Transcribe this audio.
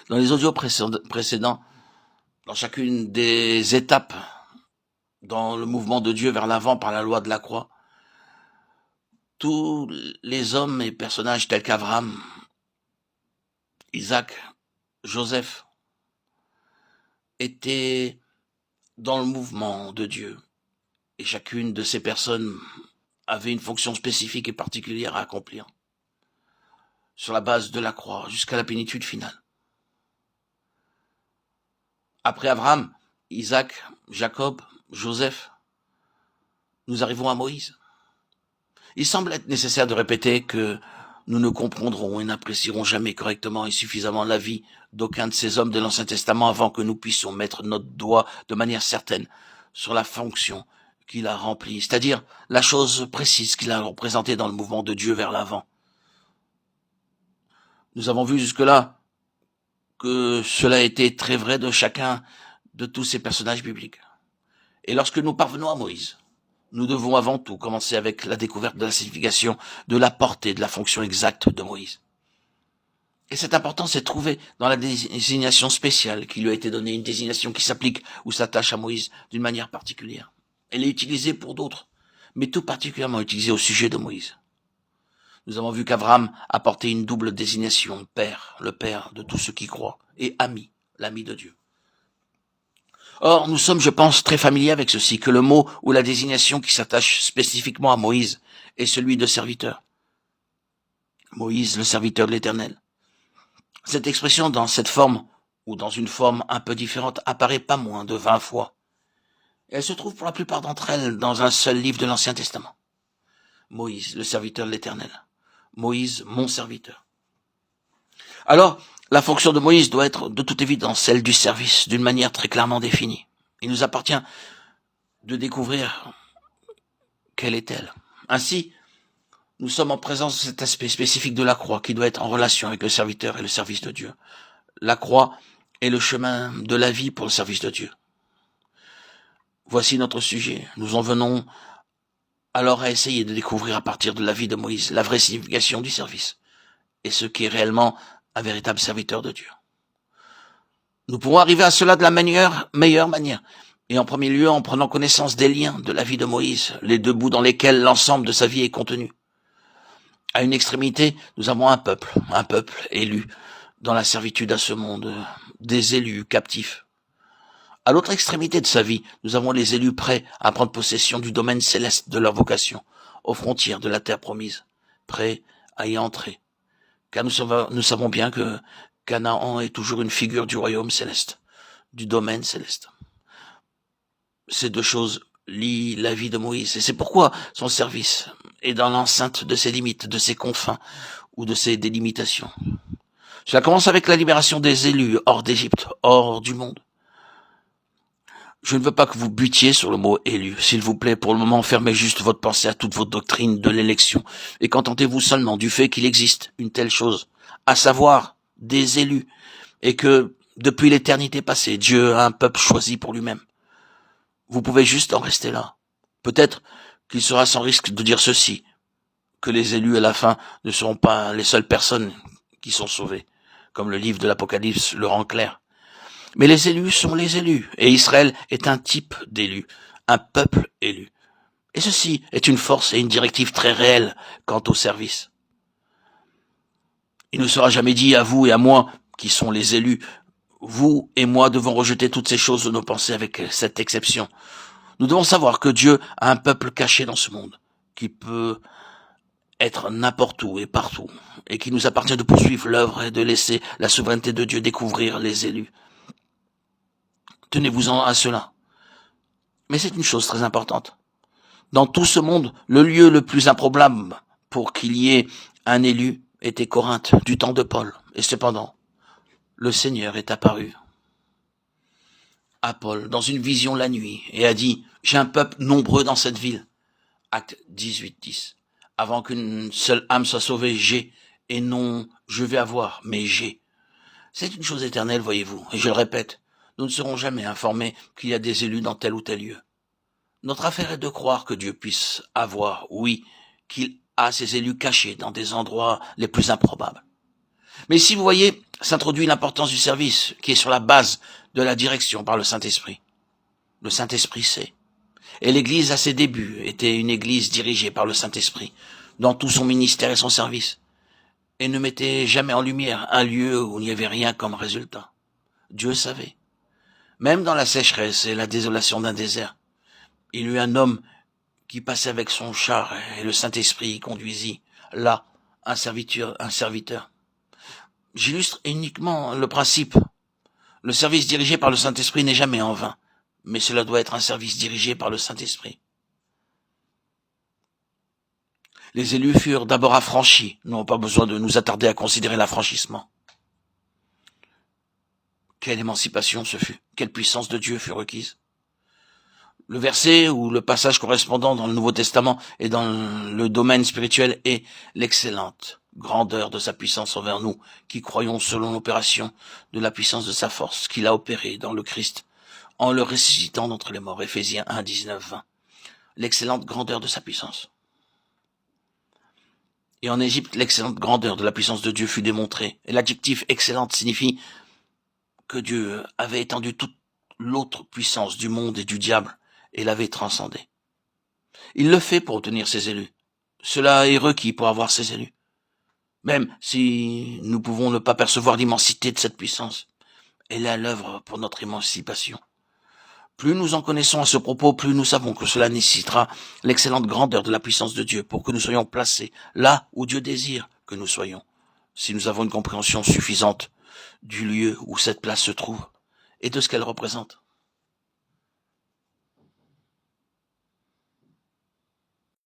Dans les audios précédents, dans chacune des étapes dans le mouvement de Dieu vers l'avant par la loi de la croix, tous les hommes et personnages tels qu'Abraham, Isaac, Joseph étaient dans le mouvement de Dieu. Et chacune de ces personnes avait une fonction spécifique et particulière à accomplir sur la base de la croix jusqu'à la plénitude finale. Après Abraham, Isaac, Jacob, Joseph, nous arrivons à Moïse. Il semble être nécessaire de répéter que nous ne comprendrons et n'apprécierons jamais correctement et suffisamment la vie d'aucun de ces hommes de l'Ancien Testament avant que nous puissions mettre notre doigt de manière certaine sur la fonction qu'il a remplie, c'est-à-dire la chose précise qu'il a représentée dans le mouvement de Dieu vers l'avant. Nous avons vu jusque-là que cela a été très vrai de chacun de tous ces personnages bibliques. Et lorsque nous parvenons à Moïse, nous devons avant tout commencer avec la découverte de la signification, de la portée, de la fonction exacte de Moïse. Et cette importance est trouvée dans la désignation spéciale qui lui a été donnée, une désignation qui s'applique ou s'attache à Moïse d'une manière particulière. Elle est utilisée pour d'autres, mais tout particulièrement utilisée au sujet de Moïse. Nous avons vu qu'Abraham a porté une double désignation, Père, le Père de tous ceux qui croient, et Ami, l'ami de Dieu. Or, nous sommes, je pense, très familiers avec ceci, que le mot ou la désignation qui s'attache spécifiquement à Moïse est celui de serviteur. Moïse, le serviteur de l'Éternel. Cette expression dans cette forme, ou dans une forme un peu différente, apparaît pas moins de 20 fois. Et elle se trouve pour la plupart d'entre elles dans un seul livre de l'Ancien Testament. Moïse, le serviteur de l'Éternel. Moïse, mon serviteur. Alors, la fonction de Moïse doit être de toute évidence celle du service, d'une manière très clairement définie. Il nous appartient de découvrir quelle est-elle. Ainsi, nous sommes en présence de cet aspect spécifique de la croix qui doit être en relation avec le serviteur et le service de Dieu. La croix est le chemin de la vie pour le service de Dieu. Voici notre sujet. Nous en venons alors à essayer de découvrir à partir de la vie de Moïse la vraie signification du service et ce qui est réellement un véritable serviteur de Dieu. Nous pourrons arriver à cela de la meilleure manière, et en premier lieu en prenant connaissance des liens de la vie de Moïse, les deux bouts dans lesquels l'ensemble de sa vie est contenu. À une extrémité, nous avons un peuple élu dans la servitude à ce monde, des élus captifs. À l'autre extrémité de sa vie, nous avons les élus prêts à prendre possession du domaine céleste de leur vocation, aux frontières de la terre promise, prêts à y entrer. Car nous savons bien que Canaan est toujours une figure du royaume céleste, du domaine céleste. Ces deux choses lient la vie de Moïse, et c'est pourquoi son service est dans l'enceinte de ses limites, de ses confins ou de ses délimitations. Cela commence avec la libération des élus hors d'Égypte, hors du monde. Je ne veux pas que vous butiez sur le mot élu. S'il vous plaît, pour le moment, fermez juste votre pensée à toute votre doctrine de l'élection et contentez-vous seulement du fait qu'il existe une telle chose, à savoir des élus, et que, depuis l'éternité passée, Dieu a un peuple choisi pour lui-même. Vous pouvez juste en rester là. Peut-être qu'il sera sans risque de dire ceci, que les élus à la fin ne seront pas les seules personnes qui sont sauvées, comme le livre de l'Apocalypse le rend clair. Mais les élus sont les élus, et Israël est un type d'élu, un peuple élu. Et ceci est une force et une directive très réelle quant au service. Il ne sera jamais dit à vous et à moi, qui sont les élus, vous et moi devons rejeter toutes ces choses de nos pensées avec cette exception. Nous devons savoir que Dieu a un peuple caché dans ce monde, qui peut être n'importe où et partout, et qu'il nous appartient de poursuivre l'œuvre et de laisser la souveraineté de Dieu découvrir les élus. Tenez-vous-en à cela. Mais c'est une chose très importante. Dans tout ce monde, le lieu le plus improbable pour qu'il y ait un élu était Corinthe, du temps de Paul. Et cependant, le Seigneur est apparu à Paul dans une vision la nuit et a dit « J'ai un peuple nombreux dans cette ville ». Acte 18:10. Avant qu'une seule âme soit sauvée, j'ai, et non je vais avoir, mais j'ai. C'est une chose éternelle, voyez-vous, et je le répète. Nous ne serons jamais informés qu'il y a des élus dans tel ou tel lieu. Notre affaire est de croire que Dieu puisse avoir, oui, qu'il a ses élus cachés dans des endroits les plus improbables. Mais si vous voyez, s'introduit l'importance du service, qui est sur la base de la direction par le Saint-Esprit. Le Saint-Esprit sait. Et l'Église, à ses débuts, était une Église dirigée par le Saint-Esprit, dans tout son ministère et son service, et ne mettait jamais en lumière un lieu où il n'y avait rien comme résultat. Dieu savait. Même dans la sécheresse et la désolation d'un désert, il y eut un homme qui passait avec son char, et le Saint-Esprit y conduisit, là, un serviteur. J'illustre uniquement le principe. Le service dirigé par le Saint-Esprit n'est jamais en vain, mais cela doit être un service dirigé par le Saint-Esprit. Les élus furent d'abord affranchis. Nous n'avons pas besoin de nous attarder à considérer l'affranchissement. Quelle émancipation ce fut. Quelle puissance de Dieu fut requise. Le verset ou le passage correspondant dans le Nouveau Testament et dans le domaine spirituel est l'excellente grandeur de sa puissance envers nous, qui croyons selon l'opération de la puissance de sa force qu'il a opérée dans le Christ, en le ressuscitant d'entre les morts. Éphésiens 1, 19, 20. L'excellente grandeur de sa puissance. Et en Égypte, l'excellente grandeur de la puissance de Dieu fut démontrée. Et l'adjectif excellente signifie que Dieu avait étendu toute l'autre puissance du monde et du diable et l'avait transcendée. Il le fait pour obtenir ses élus. Cela est requis pour avoir ses élus. Même si nous pouvons ne pas percevoir l'immensité de cette puissance, elle est à l'œuvre pour notre émancipation. Plus nous en connaissons à ce propos, plus nous savons que cela nécessitera l'excellente grandeur de la puissance de Dieu pour que nous soyons placés là où Dieu désire que nous soyons, si nous avons une compréhension suffisante du lieu où cette place se trouve et de ce qu'elle représente.